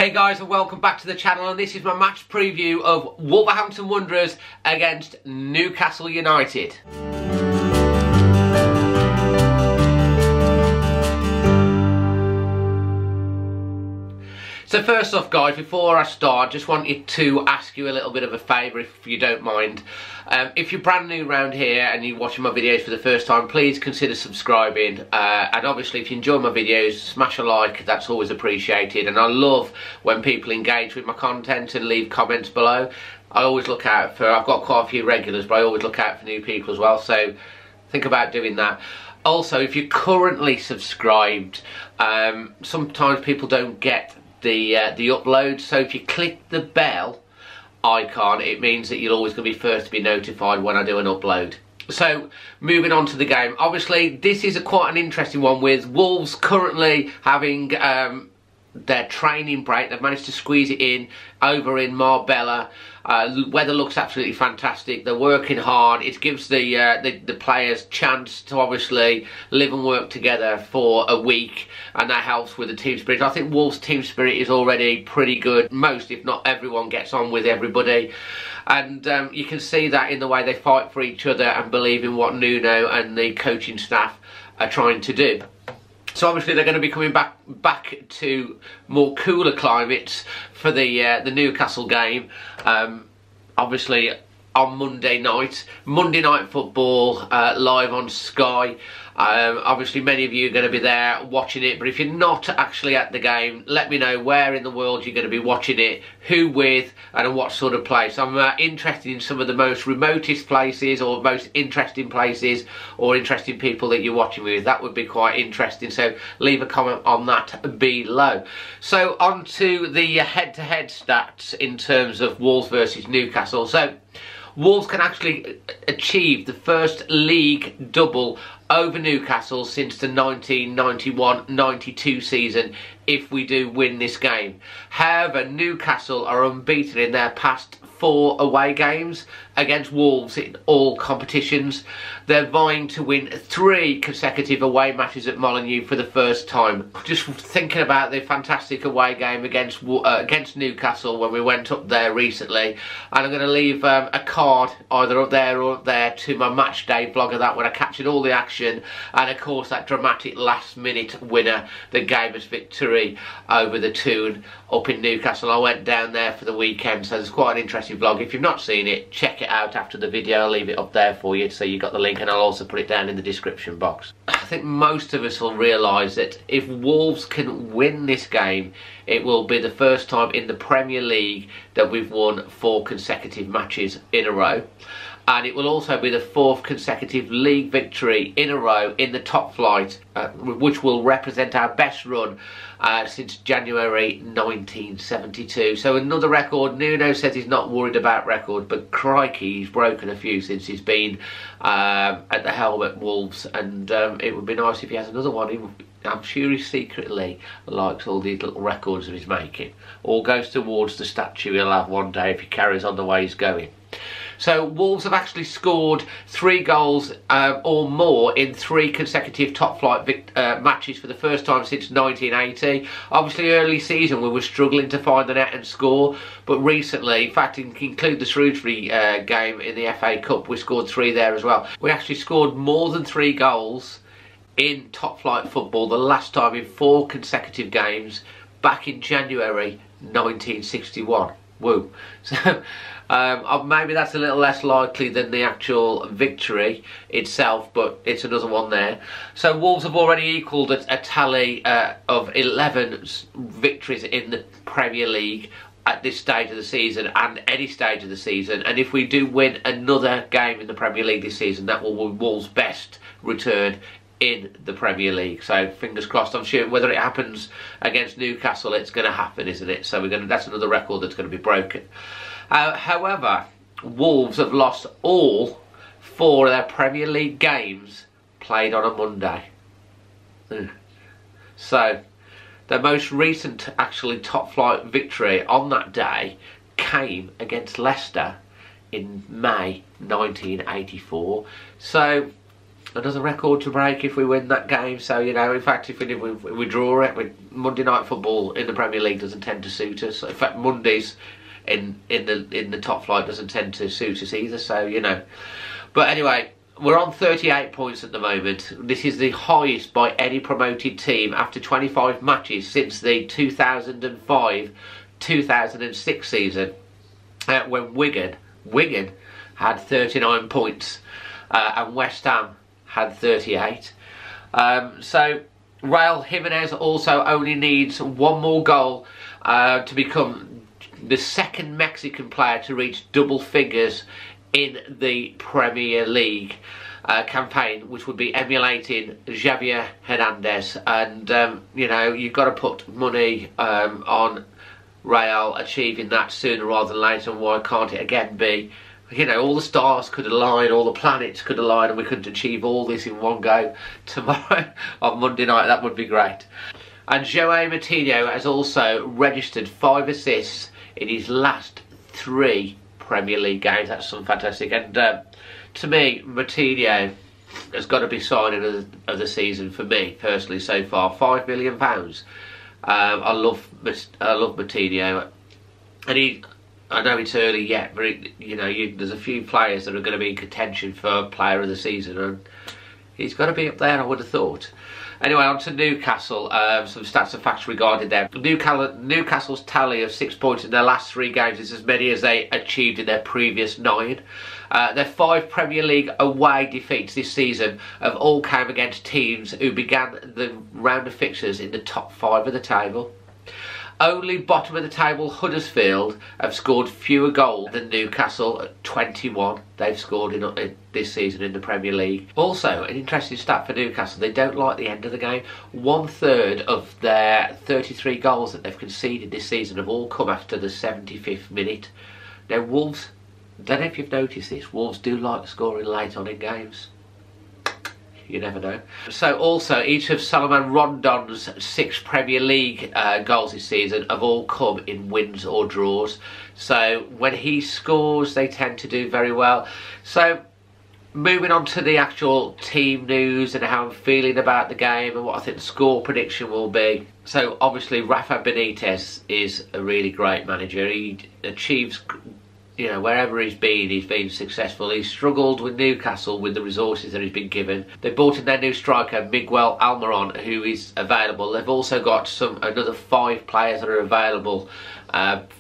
Hey guys, and welcome back to the channel, and this is my match preview of Wolverhampton Wanderers against Newcastle United. So first off guys, before I start, just wanted to ask you a little bit of a favour if you don't mind. If you're brand new around here and you're watching my videos for the first time, please consider subscribing, and obviously if you enjoy my videos, smash a like, that's always appreciated. And I love when people engage with my content and leave comments below. I always look out for, I've got quite a few regulars, but I always look out for new people as well, so think about doing that. Also, if you're currently subscribed, sometimes people don't get the upload, so if you click the bell icon, it means that you're always going to be first to be notified when I do an upload. So moving on to the game, obviously this is quite an interesting one, with Wolves currently having their training break. They've managed to squeeze it in over in Marbella. Weather looks absolutely fantastic. They're working hard. It gives the players chance to obviously live and work together for a week, and that helps with the team spirit. I think Wolves' team spirit is already pretty good. Most, if not everyone, gets on with everybody, and you can see that in the way they fight for each other and believe in what Nuno and the coaching staff are trying to do. So obviously they're going to be coming back to more cooler climates for the Newcastle game. Obviously on Monday night football, live on Sky. Obviously many of you are going to be there watching it, but if you're not actually at the game, let me know where in the world you're going to be watching it, who with, and what sort of place. I'm interested in some of the most remotest places, or most interesting places, or interesting people that you're watching with. That would be quite interesting, so leave a comment on that below. So on to the head-to-head stats in terms of Wolves versus Newcastle. So Wolves can actually achieve the first league double over Newcastle since the 1991-92 season if we do win this game. However, Newcastle are unbeaten in their past 4 away games against Wolves in all competitions. They're vying to win 3 consecutive away matches at Molineux for the first time. Just thinking about the fantastic away game against Newcastle when we went up there recently, and I'm going to leave a card either up there or up there to my match day vlog of that, when I captured all the action, and of course that dramatic last minute winner that gave us victory over the Toon up in Newcastle. I went down there for the weekend, so there's quite an interesting vlog. If you've not seen it, check it out after the video. I'll leave it up there for you so you got the link, and I'll also put it down in the description box. I think most of us will realise that if Wolves can win this game, it will be the first time in the Premier League that we've won 4 consecutive matches in a row. And it will also be the 4th consecutive league victory in a row in the top flight, which will represent our best run since January 1972. So another record. Nuno says he's not worried about record, but crikey, he's broken a few since he's been at the helm at Wolves, and it would be nice if he has another one. I'm sure he secretly likes all these little records that he's making. All goes towards the statue he'll have one day if he carries on the way he's going. So Wolves have actually scored 3 goals or more in 3 consecutive top-flight matches for the first time since 1980. Obviously, early season we were struggling to find the net and score, but recently, in fact, include the Shrewsbury game in the FA Cup, we scored 3 there as well. We actually scored more than 3 goals in top-flight football the last time in 4 consecutive games back in January 1961. Woo. So maybe that's a little less likely than the actual victory itself, but it's another one there. So Wolves have already equalled a tally of 11 victories in the Premier League at this stage of the season, and any stage of the season. And if we do win another game in the Premier League this season, that will be Wolves' best return in the Premier League. So fingers crossed. I'm sure whether it happens against Newcastle, it's going to happen, isn't it? So that's another record that's going to be broken. However, Wolves have lost all 4 of their Premier League games played on a Monday. So their most recent actually top flight victory on that day came against Leicester in May 1984. So another record to break if we win that game. So, you know, in fact, if we draw it, Monday night football in the Premier League doesn't tend to suit us. In fact, Mondays in the top flight doesn't tend to suit us either. So, you know, but anyway, we're on 38 points at the moment. This is the highest by any promoted team after 25 matches since the 2005-2006 season, when Wigan had 39 points and West Ham had 38. So Raul Jimenez also only needs one more goal to become the second Mexican player to reach double figures in the Premier League campaign, which would be emulating Javier Hernandez. And you know, you've got to put money on Raul achieving that sooner rather than later. And why can't it again be, you know, all the stars could align, all the planets could align, and we could achieve all this in one go tomorrow on Monday night? That would be great. And João Moutinho has also registered 5 assists in his last 3 Premier League games. That's something fantastic. And to me, Moutinho has got to be signing of the season for me personally so far. £5 million. I love Moutinho, and I know it's early yet, but you know, there's a few players that are going to be in contention for Player of the Season, and he's got to be up there, I would have thought. Anyway, on to Newcastle. Some stats and facts regarding them. Newcastle's tally of 6 points in their last 3 games is as many as they achieved in their previous 9. Their 5 Premier League away defeats this season have all come against teams who began the round of fixtures in the top 5 of the table. Only bottom of the table Huddersfield have scored fewer goals than Newcastle at 21. They've scored in this season in the Premier League. Also, an interesting stat for Newcastle, they don't like the end of the game. 1/3 of their 33 goals that they've conceded this season have all come after the 75th minute. Now, Wolves, I don't know if you've noticed this, Wolves do like scoring late on in games. You never know. So also, each of Salomon Rondon's 6 Premier League goals this season have all come in wins or draws. So when he scores, they tend to do very well. So moving on to the actual team news and how I'm feeling about the game and what I think the score prediction will be. So obviously, Rafa Benitez is a really great manager. He achieves, you know, wherever he's been successful. He's struggled with Newcastle with the resources that he's been given. They brought in their new striker, Miguel Almiron, who is available. They've also got another 5 players that are available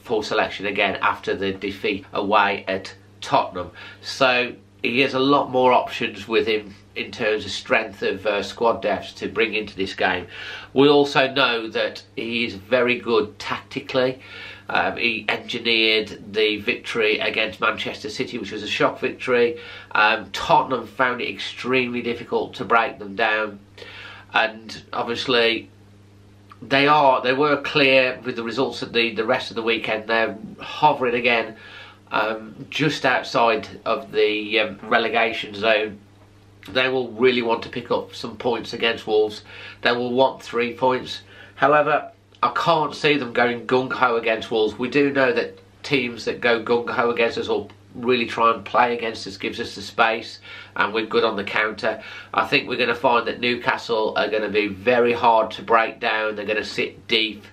for selection again after the defeat away at Tottenham. So he has a lot more options with him in terms of strength of squad depth to bring into this game. We also know that he is very good tactically. He engineered the victory against Manchester City, which was a shock victory. Tottenham found it extremely difficult to break them down, and obviously they were clear with the results of the rest of the weekend. They're hovering again just outside of the relegation zone. They will really want to pick up some points against Wolves. They will want 3 points. However, I can't see them going gung-ho against Wolves. We do know that teams that go gung-ho against us or really try and play against us gives us the space, and we're good on the counter. I think we're going to find that Newcastle are going to be very hard to break down. They're going to sit deep,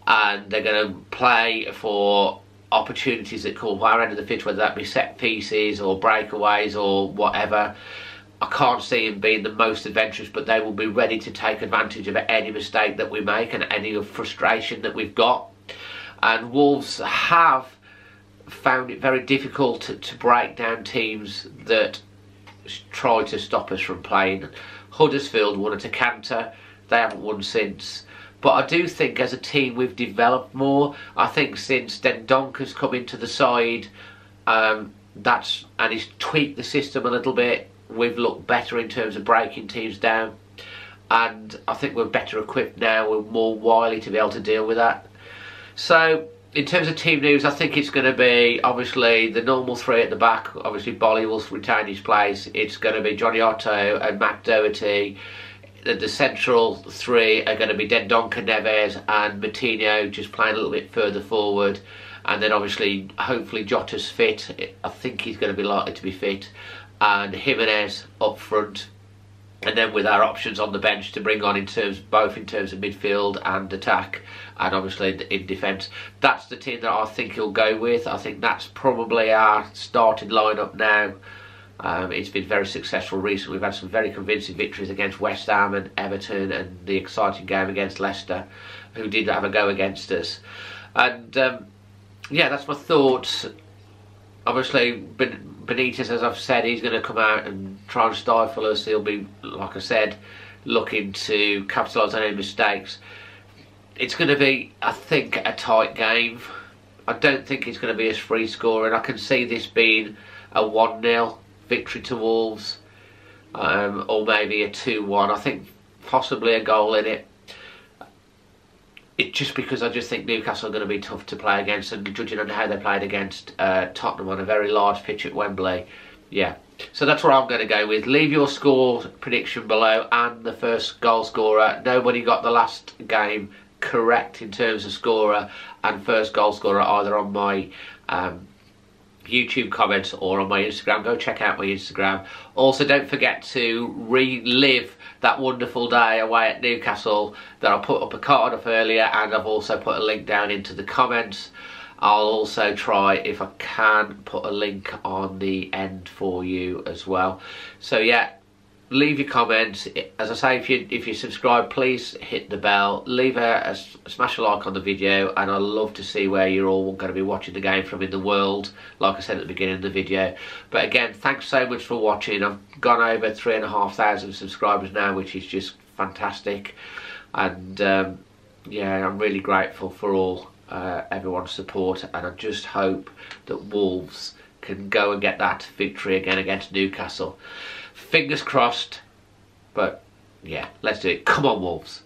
and they're going to play for opportunities that come our end of the pitch, whether that be set pieces or breakaways or whatever. I can't see him being the most adventurous, but they will be ready to take advantage of any mistake that we make and any frustration that we've got. And Wolves have found it very difficult to break down teams that try to stop us from playing. Huddersfield won at a canter. They haven't won since. But I do think as a team we've developed more. I think since Dendonker's come into the side, and he's tweaked the system a little bit, we've looked better in terms of breaking teams down, and I think we're better equipped now. We're more wily to be able to deal with that. So in terms of team news, I think it's going to be obviously the normal 3 at the back. Obviously Bolly will retain his place. It's going to be Johnny Otto and Matt Doherty. The central 3 are going to be Dendonker, Neves and Moutinho, just playing a little bit further forward. And then obviously, hopefully Jota's fit. I think he's going to be likely to be fit. And Jimenez up front. And then with our options on the bench to bring on both in terms of midfield and attack, and obviously in defence, that's the team that I think he'll go with. I think that's probably our starting lineup now. It's been very successful recently. We've had some very convincing victories against West Ham and Everton, and the exciting game against Leicester, who did have a go against us. And yeah, that's my thoughts. Obviously, Benitez, as I've said, he's going to come out and try and stifle us. He'll be, like I said, looking to capitalise on any mistakes. It's going to be, I think, a tight game. I don't think it's going to be as free scoring. I can see this being a 1-0 victory to Wolves, or maybe a 2-1. I think possibly a goal in it. It's just because I just think Newcastle are going to be tough to play against, and judging on how they played against Tottenham on a very large pitch at Wembley, yeah. So that's what I'm going to go with. Leave your score prediction below and the first goal scorer. Nobody got the last game correct in terms of scorer and first goal scorer, either on my YouTube comments or on my Instagram. Go check out my Instagram. Also, don't forget to relive that wonderful day away at Newcastle that I put up a card up earlier, and I've also put a link down into the comments. I'll also try, if I can, put a link on the end for you as well. So yeah, leave your comments. As I say, if you subscribe, please hit the bell, leave smash a like on the video, and I love to see where you're all going to be watching the game from in the world, like I said at the beginning of the video. But again, thanks so much for watching. I've gone over 3,500 subscribers now, which is just fantastic, and yeah, I'm really grateful for all everyone's support, and I just hope that Wolves can go and get that victory again against Newcastle. Fingers crossed, but yeah, let's do it. Come on, Wolves.